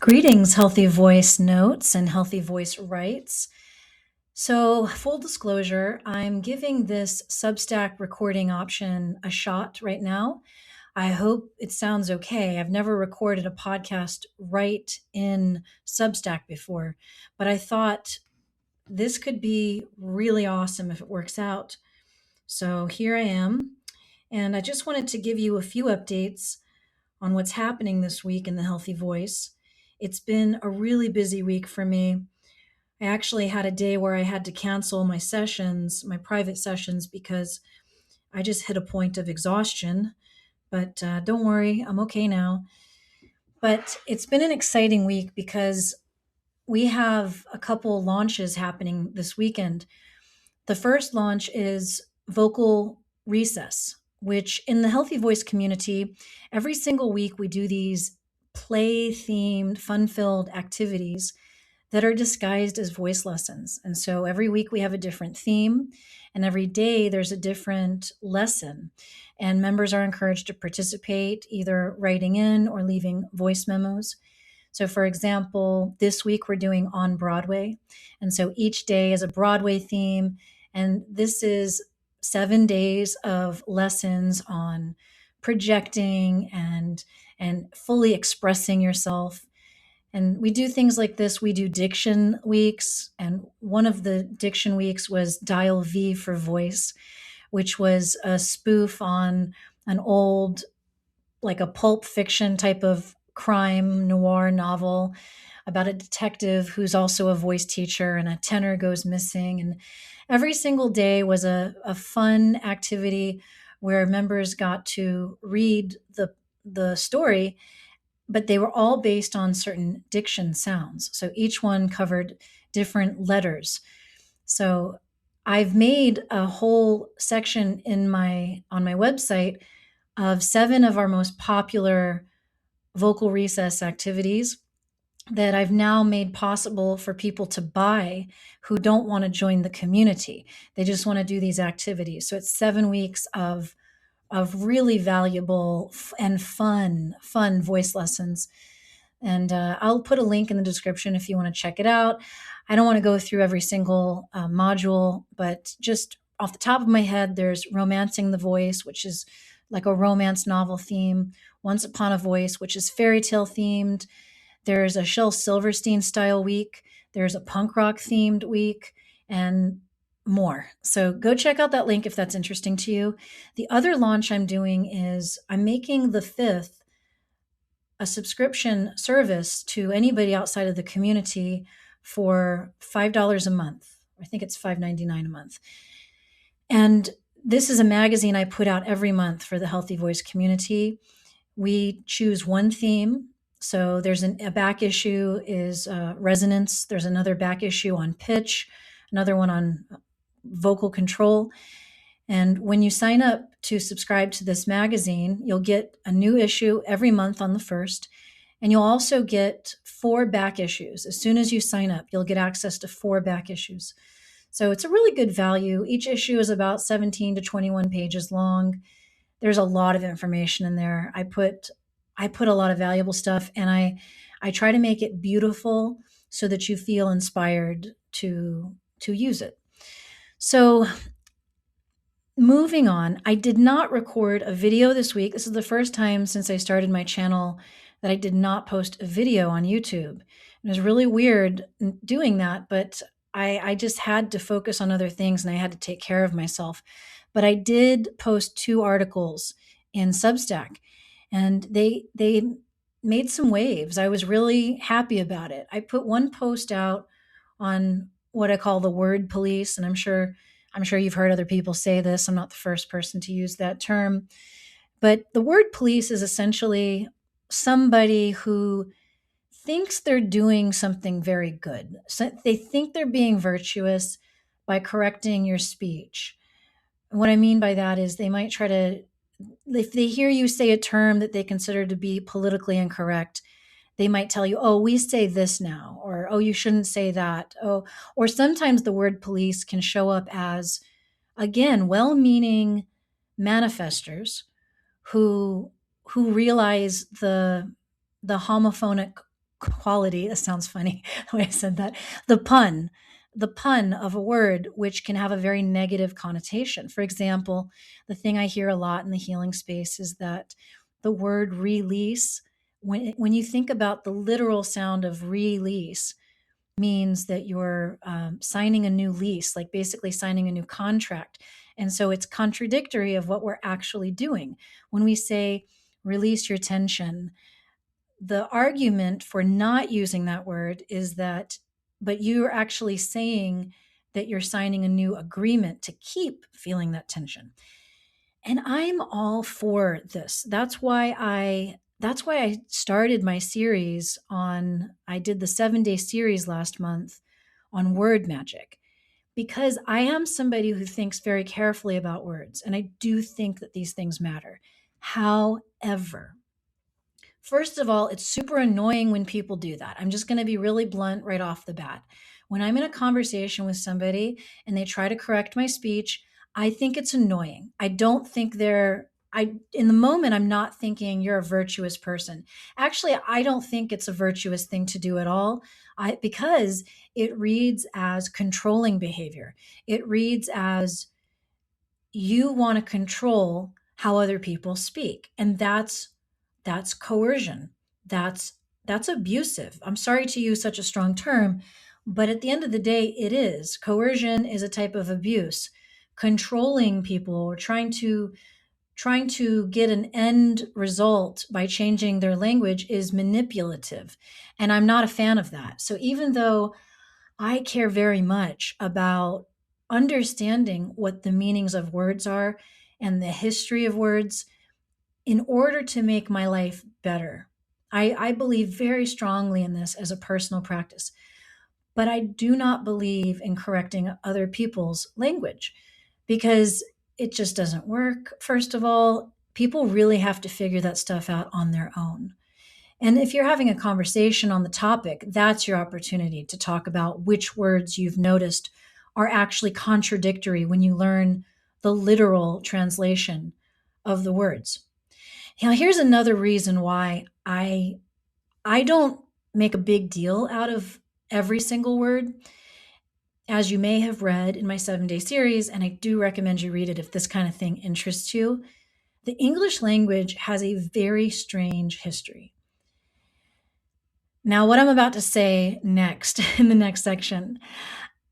Greetings, Healthy Voice Notes and Healthy Voice Rights. So, full disclosure, I'm giving this Substack recording option a shot right now. I hope it sounds okay. I've never recorded a podcast right in Substack before, but I thought this could be really awesome if it works out. So, here I am. And I just wanted to give you a few updates on what's happening this week in the Healthy Voice. It's been a really busy week for me. I actually had a day where I had to cancel my sessions, my private sessions, because I just hit a point of exhaustion. But don't worry, I'm okay now. But it's been an exciting week because we have a couple launches happening this weekend. The first launch is Vocal Recess, which in the Healthy Voice community, every single week we do these play themed, fun filled activities that are disguised as voice lessons. And so every week we have a different theme, and every day there's a different lesson. And members are encouraged to participate, either writing in or leaving voice memos. So, for example, this week we're doing On Broadway. And so each day is a Broadway theme. And this is 7 days of lessons on projecting and fully expressing yourself. And we do things like this. We do diction weeks. And one of the diction weeks was Dial V for Voice, which was a spoof on an old, like a pulp fiction type of crime noir novel about a detective who's also a voice teacher and a tenor goes missing. And every single day was a fun activity where members got to read the story, but they were all based on certain diction sounds. So each one covered different letters. So I've made a whole section on my website of 7 of our most popular vocal recess activities that I've now made possible for people to buy who don't want to join the community. They just want to do these activities. So it's 7 weeks of really valuable and fun voice lessons. And I'll put a link in the description if you want to check it out. I don't want to go through every single module, but just off the top of my head, there's Romancing the Voice, which is like a romance novel theme. Once Upon a Voice, which is fairy tale themed. There's a Shel Silverstein style week. There's a punk rock themed week and more. So go check out that link if that's interesting to you. The other launch I'm doing is I'm making the fifth a subscription service to anybody outside of the community for $5 a month. I think it's $5.99 a month. And this is a magazine I put out every month for the Healthy Voice community. We choose one theme. So there's a back issue is resonance. There's another back issue on pitch, another one on vocal control. And when you sign up to subscribe to this magazine, you'll get a new issue every month on the first. And you'll also get 4 back issues. As soon as you sign up, you'll get access to 4 back issues. So it's a really good value. Each issue is about 17 to 21 pages long. There's a lot of information in there. I put a lot of valuable stuff, and I try to make it beautiful so that you feel inspired to use it. So moving on, I did not record a video this week. This is the first time since I started my channel that I did not post a video on YouTube. It was really weird doing that, but I just had to focus on other things and I had to take care of myself. But I did post 2 articles in Substack, and they made some waves. I was really happy about it. I put one post out on what I call the word police, and I'm sure you've heard other people say this. I'm not the first person to use that term. But the word police is essentially somebody who thinks they're doing something very good. So they think they're being virtuous by correcting your speech. And what I mean by that is they might try to, if they hear you say a term that they consider to be politically incorrect, they might tell you, oh, we say this now, or oh, you shouldn't say that. Oh, or sometimes the word police can show up as, again, well-meaning manifestors who realize the homophonic quality, that sounds funny the way I said that, the pun, the pun of a word, which can have a very negative connotation. For example, the thing I hear a lot in the healing space is that the word release, when you think about the literal sound of release, means that you're signing a new lease, like basically signing a new contract. And so it's contradictory of what we're actually doing. When we say release your tension, the argument for not using that word is that, but you're actually saying that you're signing a new agreement to keep feeling that tension. And I'm all for this. That's why I started my series on, I did the 7-day series last month on word magic, because I am somebody who thinks very carefully about words, and I do think that these things matter. However, first of all, it's super annoying when people do that. I'm just going to be really blunt right off the bat. When I'm in a conversation with somebody and they try to correct my speech, I think it's annoying. I don't think in the moment, I'm not thinking you're a virtuous person. Actually, I don't think it's a virtuous thing to do at all, because it reads as controlling behavior. It reads as you want to control how other people speak, and that's coercion. That's abusive. I'm sorry to use such a strong term, but at the end of the day, it is. Coercion is a type of abuse. Controlling people or trying to get an end result by changing their language is manipulative, and I'm not a fan of that. So even though I care very much about understanding what the meanings of words are and the history of words in order to make my life better. I believe very strongly in this as a personal practice, but I do not believe in correcting other people's language because it just doesn't work. First of all, people really have to figure that stuff out on their own. And if you're having a conversation on the topic, that's your opportunity to talk about which words you've noticed are actually contradictory when you learn the literal translation of the words. Now, here's another reason why I don't make a big deal out of every single word. As you may have read in my 7-day series, and I do recommend you read it if this kind of thing interests you, the English language has a very strange history. Now, what I'm about to say next in the next section,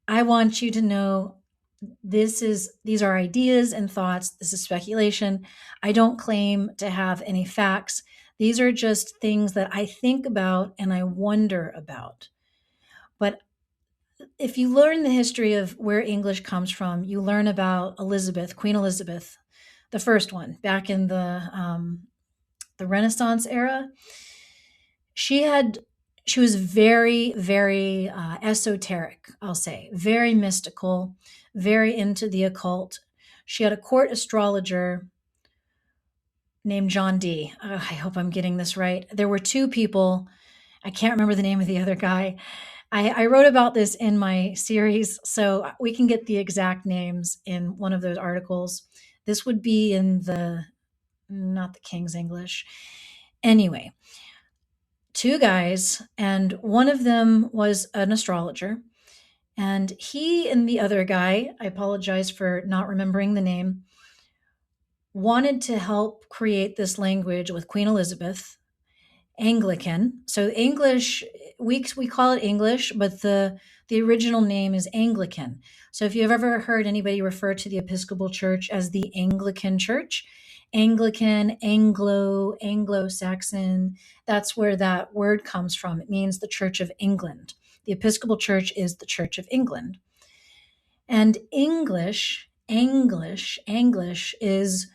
I want you to know these are ideas and thoughts. This is speculation. I don't claim to have any facts. These are just things that I think about and I wonder about. But if you learn the history of where English comes from, you learn about Elizabeth, Queen Elizabeth, the first one, back in the Renaissance era. She was very, very esoteric, I'll say, very mystical, very into the occult. She had a court astrologer named John Dee. I hope I'm getting this right. There were two people. I can't remember the name of the other guy. I wrote about this in my series, so we can get the exact names in one of those articles. This would be in not the King's English. Anyway, two guys, and one of them was an astrologer. And he and the other guy, I apologize for not remembering the name, wanted to help create this language with Queen Elizabeth, Anglican. So English, we call it English, but the original name is Anglican. So if you've ever heard anybody refer to the Episcopal Church as the Anglican Church, Anglican, Anglo, Anglo-Saxon, that's where that word comes from. It means the Church of England. The Episcopal Church is the Church of England. And English is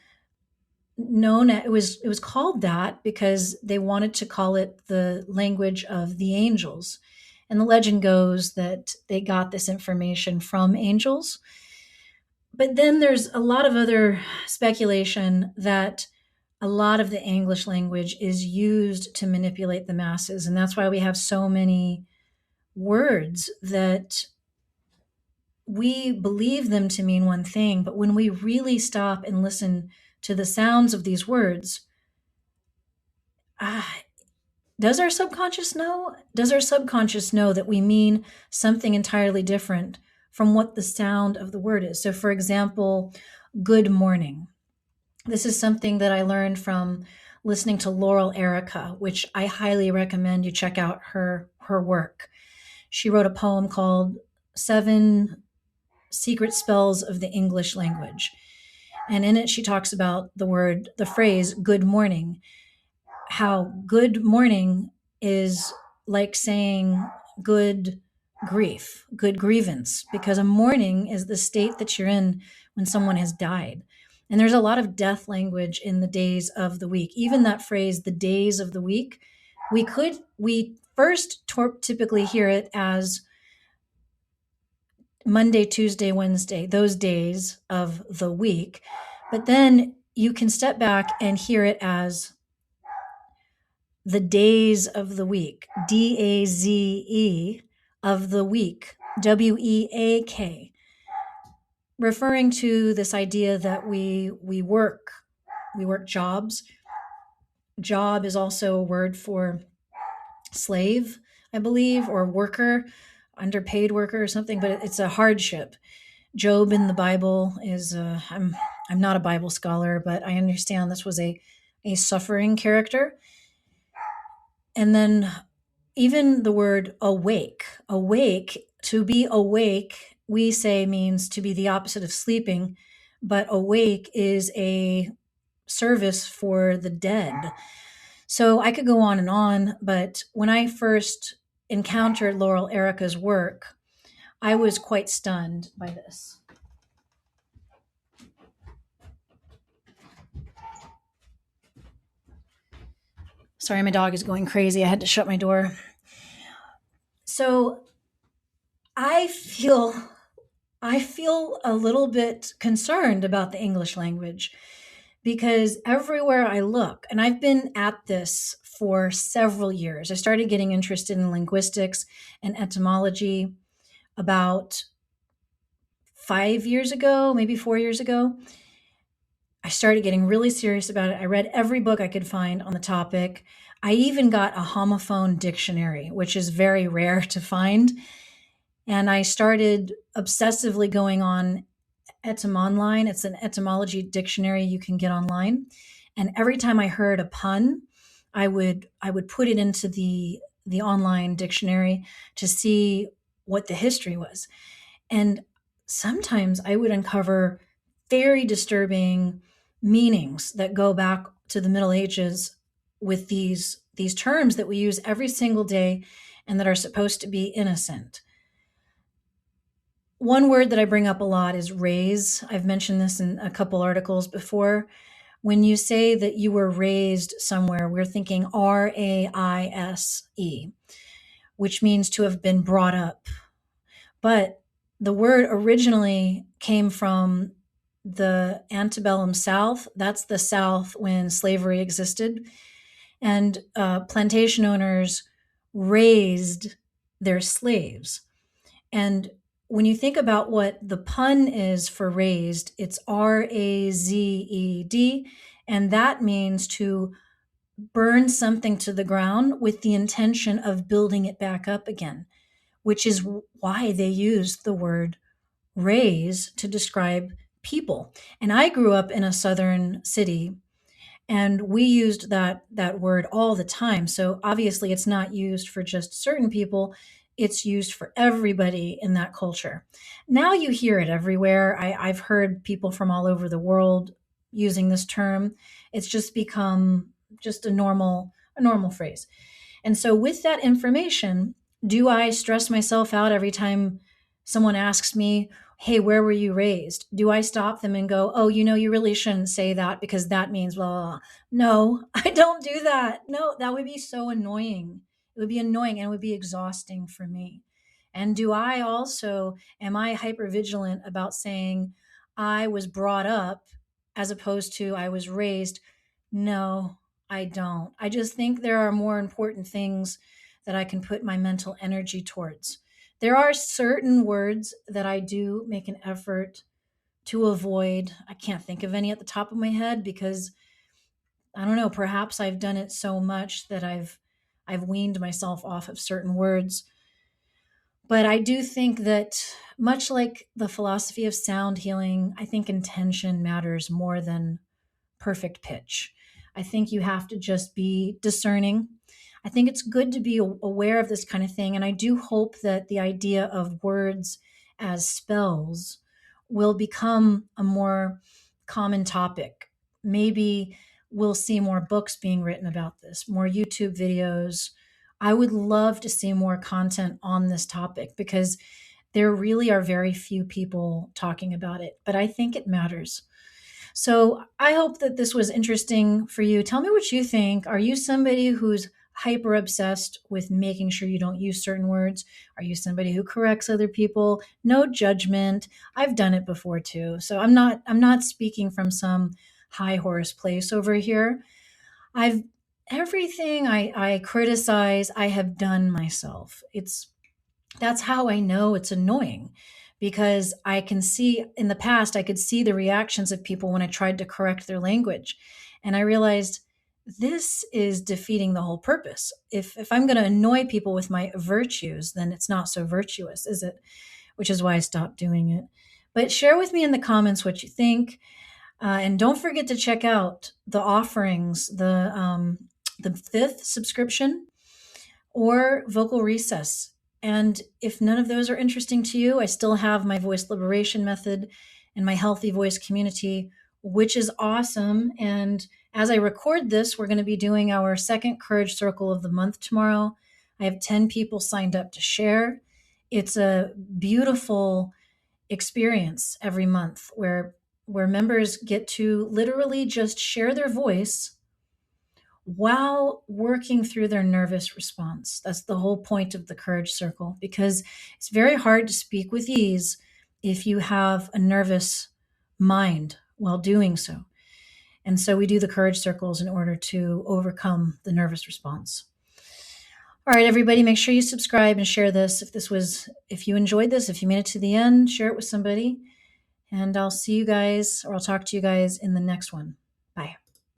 known as, it was called that because they wanted to call it the language of the angels. And the legend goes that they got this information from angels. But then there's a lot of other speculation that a lot of the English language is used to manipulate the masses. And that's why we have so many words that we believe them to mean one thing, but when we really stop and listen to the sounds of these words, Does our subconscious know? Does our subconscious know that we mean something entirely different from what the sound of the word is? So, for example, good morning. This is something that I learned from listening to Laurel Erica, which I highly recommend you check out her work. She wrote a poem called Seven Secret Spells of the English Language. And in it, she talks about the phrase good morning, how good morning is like saying good grief, good grievance, because a mourning is the state that you're in when someone has died. And there's a lot of death language in the days of the week. Even that phrase, the days of the week, we first typically hear it as Monday, Tuesday, Wednesday, those days of the week. But then you can step back and hear it as the days of the week, DAZE of the week, WEAK, referring to this idea that we work jobs. Job is also a word for slave, I believe, or worker, underpaid worker or something, but it's a hardship. Job in the Bible is I'm not a Bible scholar, but I understand this was a suffering character. And then even the word awake, to be awake, we say means to be the opposite of sleeping, but awake is a service for the dead. So I could go on, but when I first encountered Laurel Erica's work, I was quite stunned by this. Sorry, my dog is going crazy. I had to shut my door. So I feel a little bit concerned about the English language because everywhere I look, and I've been at this for several years. I started getting interested in linguistics and etymology about 5 years ago, maybe 4 years ago. I started getting really serious about it. I read every book I could find on the topic. I even got a homophone dictionary, which is very rare to find. And I started obsessively going on Etymonline. It's an etymology dictionary you can get online. And every time I heard a pun, I would put it into the online dictionary to see what the history was. And sometimes I would uncover very disturbing meanings that go back to the Middle Ages with these terms that we use every single day and that are supposed to be innocent. One word that I bring up a lot is raise. I've mentioned this in a couple articles before. When you say that you were raised somewhere, we're thinking RAISE, which means to have been brought up. But the word originally came from the antebellum South. That's the South when slavery existed. And plantation owners raised their slaves. And when you think about what the pun is for raised, it's RAZED, and that means to burn something to the ground with the intention of building it back up again, which is why they used the word raise to describe people. And I grew up in a southern city and we used that word all the time. So obviously it's not used for just certain people, it's used for everybody in that culture. Now you hear it everywhere. I've heard people from all over the world using this term. It's just become just a normal phrase. And so with that information, do I stress myself out every time someone asks me, hey, where were you raised? Do I stop them and go, oh, you really shouldn't say that because that means blah, blah, blah. No, I don't do that. No, that would be so annoying. It would be annoying and it would be exhausting for me. And do I also, am I hyper vigilant about saying I was brought up as opposed to I was raised? No, I don't. I just think there are more important things that I can put my mental energy towards. There are certain words that I do make an effort to avoid. I can't think of any at the top of my head because I don't know, perhaps I've done it so much that I've I've weaned myself off of certain words. But I do think that, much like the philosophy of sound healing, I think intention matters more than perfect pitch. I think you have to just be discerning. I think it's good to be aware of this kind of thing. And I do hope that the idea of words as spells will become a more common topic. Maybe we'll see more books being written about this, more YouTube videos. I would love to see more content on this topic because there really are very few people talking about it, but I think it matters. So I hope that this was interesting for you. Tell me what you think. Are you somebody who's hyper obsessed with making sure you don't use certain words? Are you somebody who corrects other people? No judgment. I've done it before too. So I'm not speaking from some high horse place over here. I've everything I criticize, I have done myself. That's how I know it's annoying, because I can see in the past, I could see the reactions of people when I tried to correct their language. And I realized this is defeating the whole purpose. If I'm going to annoy people with my virtues, then it's not so virtuous, is it? Which is why I stopped doing it. But share with me in the comments what you think. And don't forget to check out the offerings, the fifth subscription or vocal recess. And if none of those are interesting to you, I still have my voice liberation method and my healthy voice community, which is awesome. And as I record this, we're going to be doing our second Courage Circle of the month tomorrow. I have 10 people signed up to share. It's a beautiful experience every month where members get to literally just share their voice while working through their nervous response. That's the whole point of the Courage Circle, because it's very hard to speak with ease if you have a nervous mind while doing so. And so we do the Courage Circles in order to overcome the nervous response. All right, everybody, make sure you subscribe and share this. If you enjoyed this, if you made it to the end, share it with somebody. And I'll see you guys, or I'll talk to you guys in the next one.